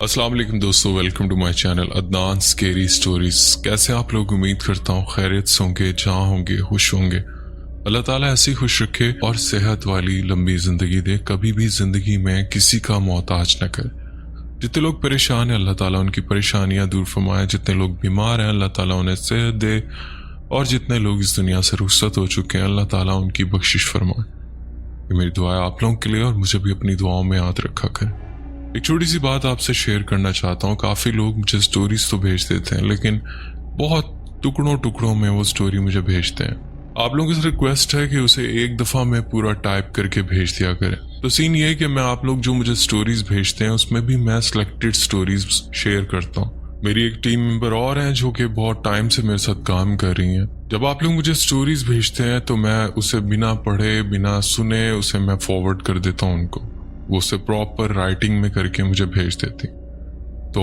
अस्सलाम वालेकुम दोस्तों, welcome to my channel Adnan scary stories. कैसे आप लोग? उम्मीद करता हूँ खैरियत से होंगे, जहाँ होंगे खुश होंगे। अल्लाह ताला ऐसी खुश रखे और सेहत वाली लंबी ज़िंदगी दे, कभी भी ज़िंदगी में किसी का मोहताज न करे। जितने लोग परेशान हैं अल्लाह ताला उनकी परेशानियाँ दूर फरमाए, जितने लोग बीमार हैं अल्लाह ताला उन्हें सेहत दे, और जितने लोग इस दुनिया से रुखसत हो चुके हैं अल्लाह ताला उनकी बख्शिश फरमाए। ये मेरी दुआ है आप लोगों के लिए, और मुझे भी अपनी दुआओं में याद रखा करें। एक छोटी सी बात आपसे शेयर करना चाहता हूँ। काफ़ी लोग मुझे स्टोरीज तो भेज देते हैं, लेकिन बहुत टुकड़ों टुकड़ों में वो स्टोरी मुझे भेजते हैं। आप लोगों से रिक्वेस्ट है कि उसे एक दफ़ा में पूरा टाइप करके भेज दिया करें। तो सीन ये है कि मैं आप लोग जो मुझे स्टोरीज भेजते हैं उसमें भी मैं सिलेक्टेड स्टोरीज शेयर करता हूँ। मेरी एक टीम मेंबर और हैं जो कि बहुत टाइम से मेरे साथ काम कर रही हैं। जब आप लोग मुझे स्टोरीज भेजते हैं तो मैं उसे बिना पढ़े बिना सुने उसे मैं फॉरवर्ड कर देता हूँ उनको। वो उसे प्रॉपर राइटिंग में करके मुझे भेज देती। तो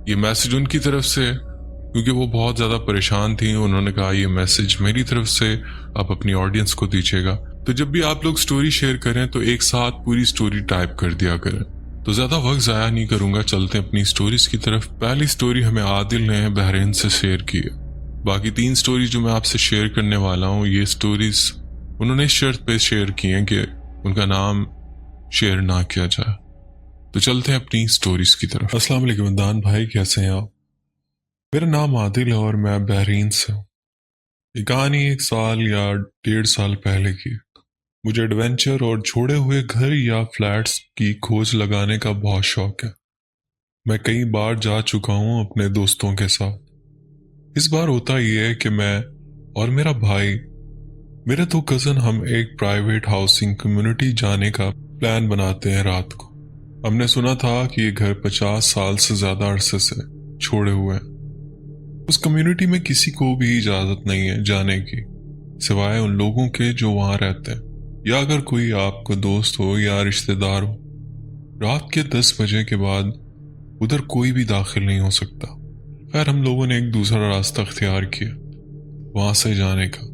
ये मैसेज उनकी तरफ से, क्योंकि वो बहुत ज़्यादा परेशान थी, उन्होंने कहा ये मैसेज मेरी तरफ से आप अपनी ऑडियंस को दीजिएगा। तो जब भी आप लोग स्टोरी शेयर करें तो एक साथ पूरी स्टोरी टाइप कर दिया करें। तो ज़्यादा वक्त ज़ाया नहीं करूँगा, चलते हैं अपनी स्टोरीज की तरफ। पहली स्टोरी हमें आदिल ने बहरीन से शेयर की है। बाकी 3 स्टोरी जो मैं आपसे शेयर करने वाला हूँ, ये स्टोरीज उन्होंने इस शर्त पे शेयर की हैं कि उनका नाम शेयर ना किया जाए। तो चलते हैं अपनी स्टोरीज की तरफ। अस्सलाम वालेकुम अदनान भाई, कैसे हैं आप? मेरा नाम आदिल है और मैं बहरीन से हूँ। ये कहानी 1 साल या 1.5 साल पहले की। मुझे एडवेंचर और छोड़े हुए घर या फ्लैट्स की खोज लगाने का बहुत शौक है। मैं कई बार जा चुका हूँ अपने दोस्तों के साथ। इस बार होता ये है कि मैं और मेरा भाई, मेरे 2 कज़न, हम एक प्राइवेट हाउसिंग कम्युनिटी जाने का प्लान बनाते हैं रात को। हमने सुना था कि ये घर 50 साल से ज्यादा अरसे से छोड़े हुए हैं। उस कम्युनिटी में किसी को भी इजाजत नहीं है जाने की, सिवाय उन लोगों के जो वहां रहते हैं, या अगर कोई आपको दोस्त हो या रिश्तेदार हो। रात के 10 बजे के बाद उधर कोई भी दाखिल नहीं हो सकता। खैर, हम लोगों ने एक दूसरा रास्ता अख्तियार किया वहां से जाने का।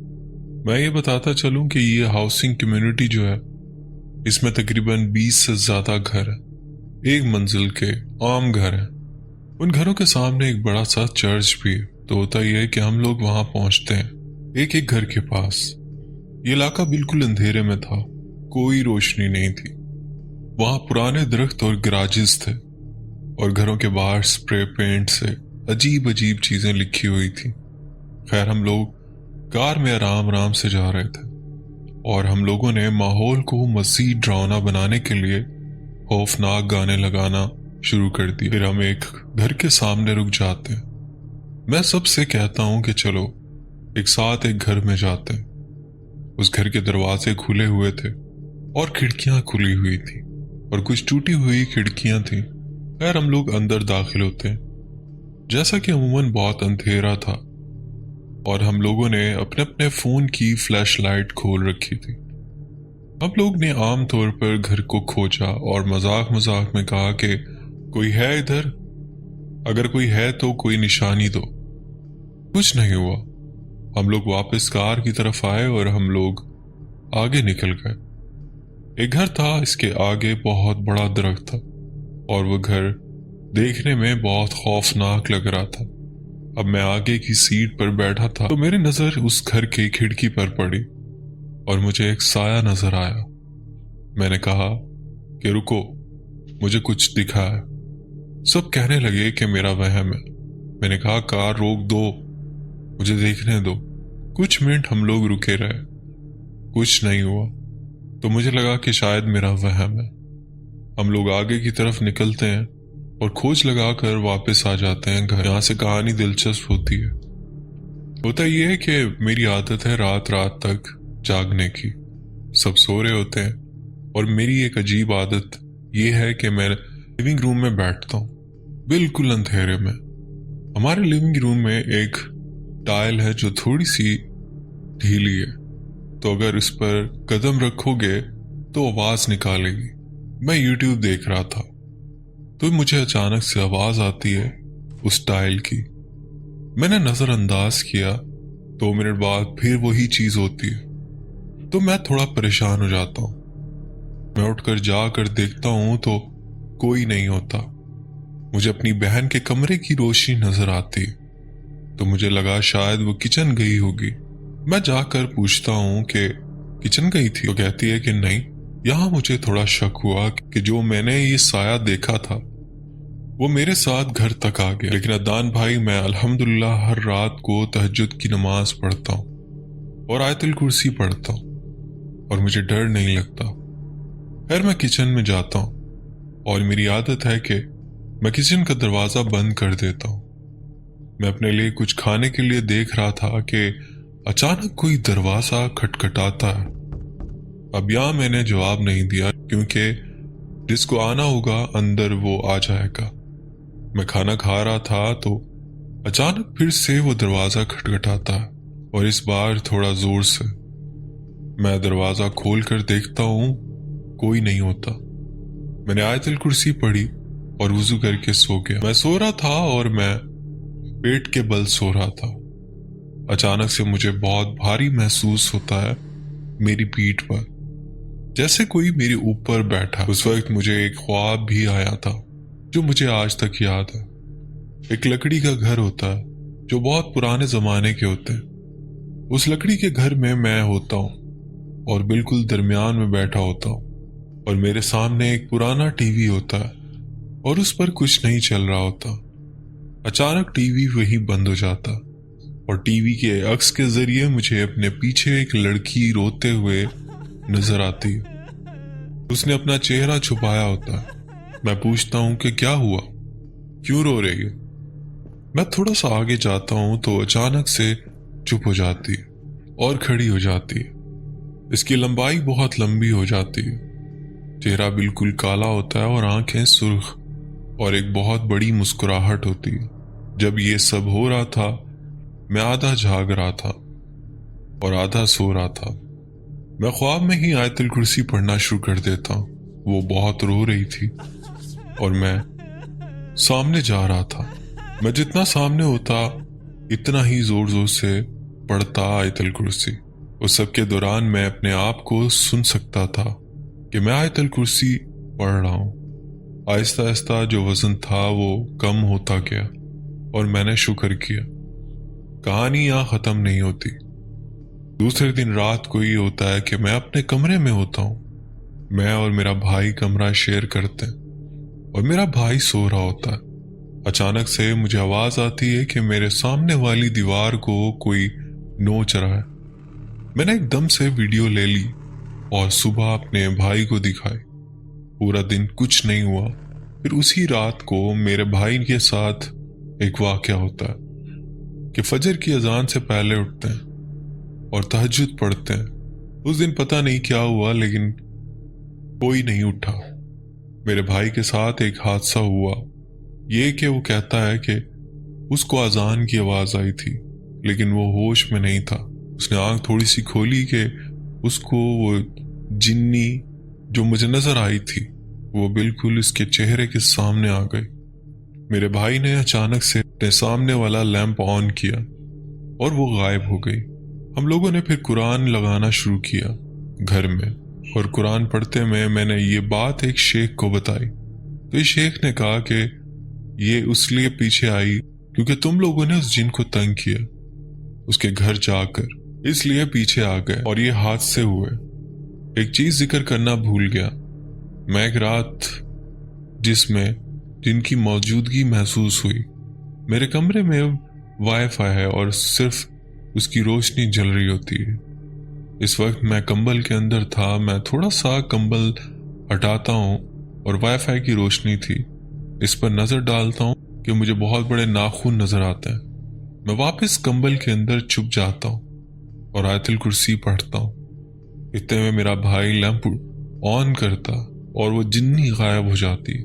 मैं ये बताता चलूं कि ये हाउसिंग कम्युनिटी जो है, इसमें तकरीबन 20 से ज्यादा घर है, 1 मंजिल के आम घर हैं। उन घरों के सामने एक बड़ा सा चर्च भी है। तो होता यह है कि हम लोग वहां पहुंचते हैं एक एक घर के पास। ये इलाका बिल्कुल अंधेरे में था, कोई रोशनी नहीं थी। वहां पुराने दरख्त और गराजेस थे, और घरों के बाहर स्प्रे पेंट से अजीब अजीब चीजें लिखी हुई थी। खैर, हम लोग कार में आराम आराम से जा रहे थे, और हम लोगों ने माहौल को मज़ीद डरावना बनाने के लिए खौफनाक गाने लगाना शुरू कर दिए। फिर हम एक घर के सामने रुक जाते हैं। मैं सबसे कहता हूं कि चलो एक साथ एक घर में जाते हैं। उस घर के दरवाजे खुले हुए थे और खिड़कियां खुली हुई थी, और कुछ टूटी हुई खिड़कियां थी। खैर, हम लोग अंदर दाखिल होते हैं। जैसा कि अमूमन बहुत अंधेरा था, और हम लोगों ने अपने अपने फोन की फ्लैश लाइट खोल रखी थी। हम लोग ने आम तौर पर घर को खोजा और मजाक मजाक में कहा कि कोई है इधर, अगर कोई है तो कोई निशानी दो। कुछ नहीं हुआ। हम लोग वापस कार की तरफ आए और हम लोग आगे निकल गए। एक घर था, इसके आगे बहुत बड़ा दरख्त था, और वो घर देखने में बहुत खौफनाक लग रहा था। अब मैं आगे की सीट पर बैठा था तो मेरी नजर उस घर की खिड़की पर पड़ी, और मुझे एक साया नजर आया। मैंने कहा कि रुको, मुझे कुछ दिखा है। सब कहने लगे कि मेरा वहम है। मैंने कहा कार रोक दो, मुझे देखने दो। कुछ मिनट हम लोग रुके रहे, कुछ नहीं हुआ, तो मुझे लगा कि शायद मेरा वहम है। हम लोग आगे की तरफ निकलते हैं और खोज लगाकर वापस आ जाते हैं घर। यहाँ से कहानी दिलचस्प होती है। होता यह है कि मेरी आदत है रात रात तक जागने की। सब सो रहे होते हैं, और मेरी एक अजीब आदत यह है कि मैं लिविंग रूम में बैठता हूँ, बिल्कुल अंधेरे में। हमारे लिविंग रूम में एक टाइल है जो थोड़ी सी ढीली है, तो अगर इस पर कदम रखोगे तो आवाज निकालेगी। मैं यूट्यूब देख रहा था, तो मुझे अचानक से आवाज आती है उस टाइल की। मैंने नजरअंदाज किया, 2 मिनट बाद फिर वही चीज होती है। तो मैं थोड़ा परेशान हो जाता हूँ। मैं उठकर जाकर देखता हूँ तो कोई नहीं होता। मुझे अपनी बहन के कमरे की रोशनी नजर आती, तो मुझे लगा शायद वो किचन गई होगी। मैं जाकर पूछता हूँ कि किचन गई थी, तो कहती है कि नहीं। यहाँ मुझे थोड़ा शक हुआ कि जो मैंने ये साया देखा था वो मेरे साथ घर तक आ गया। लेकिन अदनान भाई, मैं अल्हम्दुलिल्लाह हर रात को तहज्जुद की नमाज पढ़ता हूँ और आयतुल कुर्सी पढ़ता हूँ और मुझे डर नहीं लगता। फिर मैं किचन में जाता हूँ और मेरी आदत है कि मैं किचन का दरवाज़ा बंद कर देता हूँ। मैं अपने लिए कुछ खाने के लिए देख रहा था कि अचानक कोई दरवाज़ा खटखटाता है। अब यहाँ मैंने जवाब नहीं दिया, क्योंकि जिसको आना होगा अंदर वो आ जाएगा। मैं खाना खा रहा था तो अचानक फिर से वो दरवाज़ा खटखटाता है, और इस बार थोड़ा ज़ोर से। मैं दरवाज़ा खोल कर देखता हूँ, कोई नहीं होता। मैंने आयतुल कुर्सी पढ़ी और वुज़ू करके सो गया। मैं सो रहा था और मैं पेट के बल सो रहा था। अचानक से मुझे बहुत भारी महसूस होता है मेरी पीठ पर, जैसे कोई मेरे ऊपर बैठा। उस वक्त मुझे एक ख्वाब भी आया था जो मुझे आज तक याद है। एक लकड़ी का घर होता है जो बहुत पुराने जमाने के होते हैं। उस लकड़ी के घर में मैं होता हूँ और बिल्कुल दरमियान में बैठा होता हूँ, और मेरे सामने एक पुराना टीवी होता है और उस पर कुछ नहीं चल रहा होता। अचानक टीवी वहीं बंद हो जाता और टीवी के अक्स के जरिए मुझे अपने पीछे एक लड़की रोते हुए नजर आती है। उसने अपना चेहरा छुपाया होता है। मैं पूछता हूँ कि क्या हुआ, क्यों रो रही हो? मैं थोड़ा सा आगे जाता हूँ तो अचानक से चुप हो जाती है और खड़ी हो जाती है। इसकी लंबाई बहुत लंबी हो जाती है, चेहरा बिल्कुल काला होता है और आंखें सुर्ख, और एक बहुत बड़ी मुस्कुराहट होती है। जब ये सब हो रहा था मैं आधा जाग रहा था और आधा सो रहा था। मैं ख्वाब में ही आयतुल कुर्सी पढ़ना शुरू कर देता हूँ। वो बहुत रो रही थी और मैं सामने जा रहा था। मैं जितना सामने होता इतना ही जोर जोर से पढ़ता आयतुल कुर्सी। उस सब के दौरान मैं अपने आप को सुन सकता था कि मैं आयतुल कुर्सी पढ़ रहा हूँ। आहिस्ता आहिस्ता जो वजन था वो कम होता गया और मैंने शुक्र किया। कहानी यहाँ ख़त्म नहीं होती। दूसरे दिन रात को ये होता है कि मैं अपने कमरे में होता हूँ। मैं और मेरा भाई कमरा शेयर करते हैं और मेरा भाई सो रहा होता है। अचानक से मुझे आवाज़ आती है कि मेरे सामने वाली दीवार को कोई नोच रहा है। मैंने एकदम से वीडियो ले ली और सुबह अपने भाई को दिखाई। पूरा दिन कुछ नहीं हुआ। फिर उसी रात को मेरे भाई के साथ एक वाक़या होता है कि फजर की अजान से पहले उठते हैं और तहज्जुद पढ़ते हैं। उस दिन पता नहीं क्या हुआ लेकिन कोई नहीं उठा। मेरे भाई के साथ एक हादसा हुआ, ये कि वो कहता है कि उसको अजान की आवाज़ आई थी लेकिन वो होश में नहीं था। उसने आंख थोड़ी सी खोली कि उसको वो जिन्नी जो मुझे नजर आई थी वो बिल्कुल इसके चेहरे के सामने आ गई। मेरे भाई ने अचानक से अपने सामने वाला लैंप ऑन किया और वो गायब हो गई। हम लोगों ने फिर कुरान लगाना शुरू किया घर में, और कुरान पढ़ते में मैंने ये बात एक शेख को बताई तो इस शेख ने कहा कि ये उस लिए पीछे आई क्योंकि तुम लोगों ने उस जिन को तंग किया उसके घर जाकर, इसलिए पीछे आ गए और ये हादसे हुए। एक चीज जिक्र करना भूल गया। मैं एक रात जिसमें जिनकी मौजूदगी महसूस हुई, मेरे कमरे में वाईफाई है और सिर्फ उसकी रोशनी जल रही होती है। इस वक्त मैं कंबल के अंदर था। मैं थोड़ा सा कंबल हटाता हूँ और वाईफाई की रोशनी थी, इस पर नजर डालता हूँ कि मुझे बहुत बड़े नाखून नजर आते हैं। मैं वापस कंबल के अंदर छुप जाता हूँ और आयतुल कुर्सी पढ़ता हूँ। इतने में मेरा भाई लैंप ऑन करता और वो जिन्नी गायब हो जाती।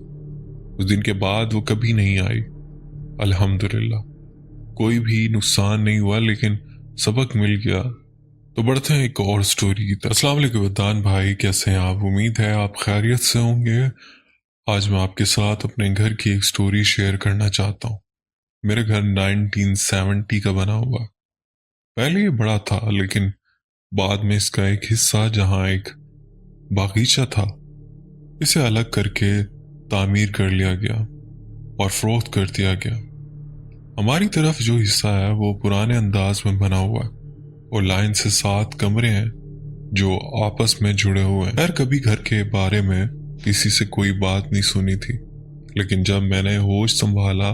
उस दिन के बाद वो कभी नहीं आई। अल्हम्दुलिल्लाह कोई भी नुकसान नहीं हुआ लेकिन सबक मिल गया। तो बढ़ते हैं एक और स्टोरी की तरफ। अस्सलाम वालेकुम अदनान भाई, कैसे हैं आप? उम्मीद है आप खैरियत से होंगे। आज मैं आपके साथ अपने घर की एक स्टोरी शेयर करना चाहता हूँ। मेरा घर 1970 का बना हुआ। पहले ये बड़ा था लेकिन बाद में इसका एक हिस्सा जहाँ एक बागीचा था इसे अलग करके तामीर कर लिया गया। اور فروخت کر دیا گیا۔ ہماری طرف جو حصہ ہے وہ پرانے انداز میں بنا ہوا ہے اور لائن سے 7 کمرے ہیں جو آپس میں جڑے ہوئے ہیں۔ خیر کبھی گھر کے بارے میں کسی سے کوئی بات نہیں سنی تھی، لیکن جب میں نے ہوش سنبھالا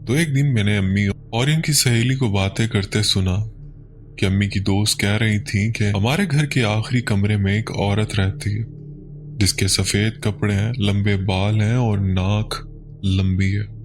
تو ایک دن میں نے امی اور ان کی سہیلی کو باتیں کرتے سنا کہ امی کی دوست کہہ رہی تھی کہ ہمارے گھر کے آخری کمرے میں ایک عورت رہتی ہے جس کے سفید کپڑے ہیں، لمبے بال ہیں اور ناک لمبی ہے۔